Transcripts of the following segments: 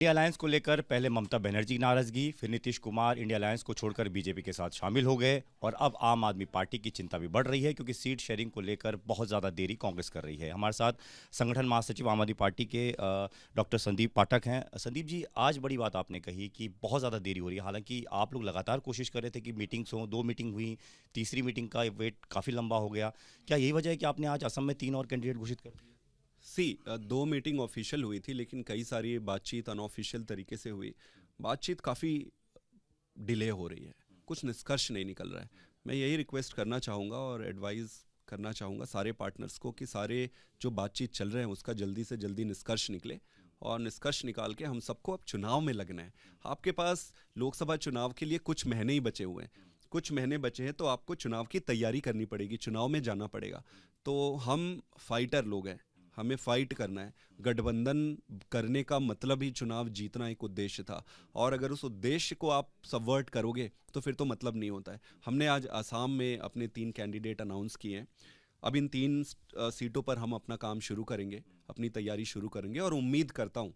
India alliance को लेकर पहले ममता बनर्जी की नाराजगी, फिर नीतीश कुमार इंडिया अलायंस को छोड़कर बीजेपी के साथ शामिल हो गए और अब आम आदमी पार्टी की चिंता भी बढ़ रही है क्योंकि सीट शेयरिंग को लेकर बहुत ज़्यादा देरी कांग्रेस कर रही है। हमारे साथ संगठन महासचिव आम आदमी पार्टी के डॉक्टर संदीप पाठक हैं। संदीप जी, आज बड़ी बात आपने कही कि बहुत ज़्यादा देरी हो रही है, हालांकि आप लोग लगातार कोशिश कर रहे थे कि मीटिंग्स हों, 2 मीटिंग हुई, तीसरी मीटिंग का वेट काफ़ी लंबा हो गया। क्या यही वजह है कि आपने आज असम में 3 और कैंडिडेट घोषित कर दिए? दो मीटिंग ऑफिशियल हुई थी, लेकिन कई सारी बातचीत अनऑफिशियल तरीके से हुई। बातचीत काफ़ी डिले हो रही है, कुछ निष्कर्ष नहीं निकल रहा है। मैं यही रिक्वेस्ट करना चाहूँगा और एडवाइस करना चाहूँगा सारे पार्टनर्स को कि सारे जो बातचीत चल रहे हैं उसका जल्दी से जल्दी निष्कर्ष निकले और निष्कर्ष निकाल के हम सबको अब चुनाव में लगना है। आपके पास लोकसभा चुनाव के लिए कुछ महीने ही बचे हुए हैं, कुछ महीने बचे हैं, तो आपको चुनाव की तैयारी करनी पड़ेगी, चुनाव में जाना पड़ेगा। तो हम फाइटर लोग हैं, हमें फाइट करना है। गठबंधन करने का मतलब ही चुनाव जीतना एक उद्देश्य था, और अगर उस उद्देश्य को आप सबवर्ट करोगे तो फिर तो मतलब नहीं होता है। हमने आज आसाम में अपने 3 कैंडिडेट अनाउंस किए हैं। अब इन 3 सीटों पर हम अपना काम शुरू करेंगे, अपनी तैयारी शुरू करेंगे, और उम्मीद करता हूँ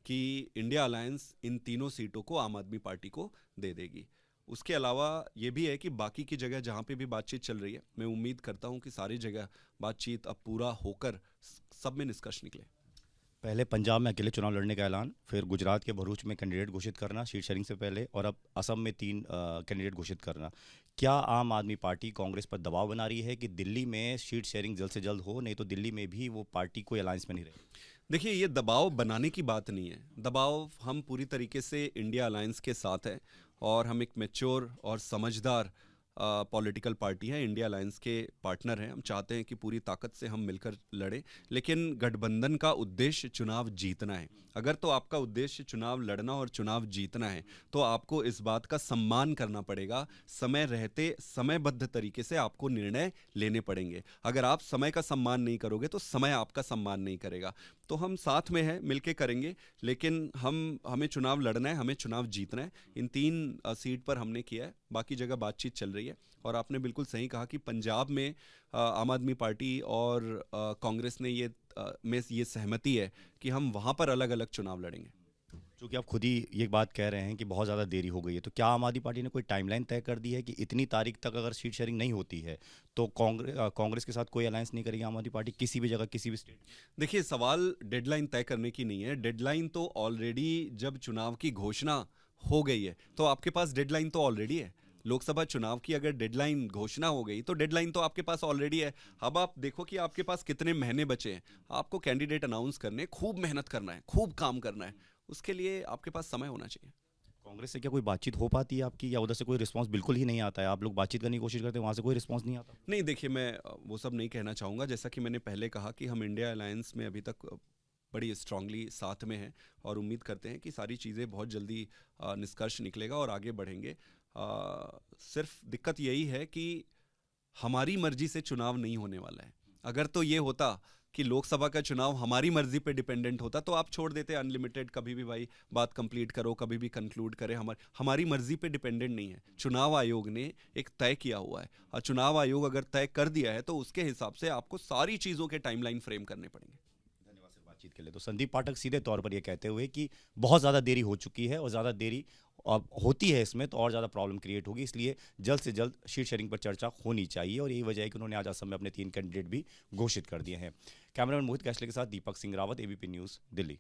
कि इंडिया अलायंस इन तीनों सीटों को आम आदमी पार्टी को दे देगी। उसके अलावा ये भी है कि बाकी की जगह जहाँ पे भी बातचीत चल रही है, मैं उम्मीद करता हूँ कि सारी जगह बातचीत अब पूरा होकर सब में निष्कर्ष निकले। पहले पंजाब में अकेले चुनाव लड़ने का ऐलान, फिर गुजरात के भरूच में कैंडिडेट घोषित करना सीट शेयरिंग से पहले, और अब असम में 3 कैंडिडेट घोषित करना। क्या आम आदमी पार्टी कांग्रेस पर दबाव बना रही है कि दिल्ली में सीट शेयरिंग जल्द से जल्द हो, नहीं तो दिल्ली में भी वो पार्टी कोई अलायंस में नहीं रहे? देखिए, ये दबाव बनाने की बात नहीं है। दबाव, हम पूरी तरीके से इंडिया अलायंस के साथ है और हम एक मैच्योर और समझदार पॉलिटिकल पार्टी है, इंडिया अलायंस के पार्टनर हैं। हम चाहते हैं कि पूरी ताकत से हम मिलकर लड़ें, लेकिन गठबंधन का उद्देश्य चुनाव जीतना है। अगर तो आपका उद्देश्य चुनाव लड़ना और चुनाव जीतना है तो आपको इस बात का सम्मान करना पड़ेगा। समय रहते समयबद्ध तरीके से आपको निर्णय लेने पड़ेंगे। अगर आप समय का सम्मान नहीं करोगे तो समय आपका सम्मान नहीं करेगा। तो हम साथ में हैं, मिलके करेंगे, लेकिन हमें चुनाव लड़ना है, हमें चुनाव जीतना है। इन 3 सीट पर हमने किया है, बाकी जगह बातचीत चल रही है। और आपने बिल्कुल सही कहा कि पंजाब में आम आदमी पार्टी और कांग्रेस ने में ये सहमति है कि हम वहाँ पर अलग अलग चुनाव लड़ेंगे। क्योंकि आप खुद ही ये बात कह रहे हैं कि बहुत ज़्यादा देरी हो गई है, तो क्या आम आदमी पार्टी ने कोई टाइमलाइन तय कर दी है कि इतनी तारीख तक अगर सीट शेयरिंग नहीं होती है तो कांग्रेस के साथ कोई अलायंस नहीं करेगी आम आदमी पार्टी किसी भी जगह, किसी भी स्टेट? देखिए, सवाल डेडलाइन तय करने की नहीं है। डेडलाइन तो ऑलरेडी, जब चुनाव की घोषणा हो गई है तो आपके पास डेडलाइन तो ऑलरेडी है। लोकसभा चुनाव की अगर डेडलाइन घोषणा हो गई तो डेडलाइन तो आपके पास ऑलरेडी है। अब आप देखो कि आपके पास कितने महीने बचे हैं। आपको कैंडिडेट अनाउंस करने, खूब मेहनत करना है, खूब काम करना है, उसके लिए आपके पास समय होना चाहिए। कांग्रेस से क्या कोई बातचीत हो पाती है आपकी, या उधर से कोई रिस्पांस बिल्कुल ही नहीं आता है? आप लोग बातचीत करने की कोशिश करते हैं, वहाँ से कोई रिस्पांस नहीं आता? नहीं, देखिए, मैं वो सब नहीं कहना चाहूँगा। जैसा कि मैंने पहले कहा कि हम इंडिया अलायंस में अभी तक बड़ी स्ट्रांगली साथ में हैं और उम्मीद करते हैं कि सारी चीज़ें बहुत जल्दी निष्कर्ष निकलेगा और आगे बढ़ेंगे। सिर्फ दिक्कत यही है कि हमारी मर्जी से चुनाव नहीं होने वाला है। अगर तो ये होता कि लोकसभा का चुनाव हमारी मर्जी पे डिपेंडेंट होता तो आप छोड़ देते अनलिमिटेड, कभी भी भाई बात कंप्लीट करो, कभी भी कंक्लूड करें। हमारी मर्जी पे डिपेंडेंट नहीं है। चुनाव आयोग ने एक तय किया हुआ है, और चुनाव आयोग अगर तय कर दिया है तो उसके हिसाब से आपको सारी चीज़ों के टाइमलाइन फ्रेम करने पड़ेंगे। धन्यवाद सर बातचीत के लिए। तो संदीप पाठक सीधे तौर पर ये कहते हुए कि बहुत ज़्यादा देरी हो चुकी है और ज़्यादा देरी अब होती है इसमें तो और ज़्यादा प्रॉब्लम क्रिएट होगी, इसलिए जल्द से जल्द सीट शेयरिंग पर चर्चा होनी चाहिए, और यही वजह है कि उन्होंने आज असम में अपने 3 कैंडिडेट भी घोषित कर दिए हैं। कैमरामैन मोहित कैशले के साथ दीपक सिंह रावत, एबीपी न्यूज़, दिल्ली।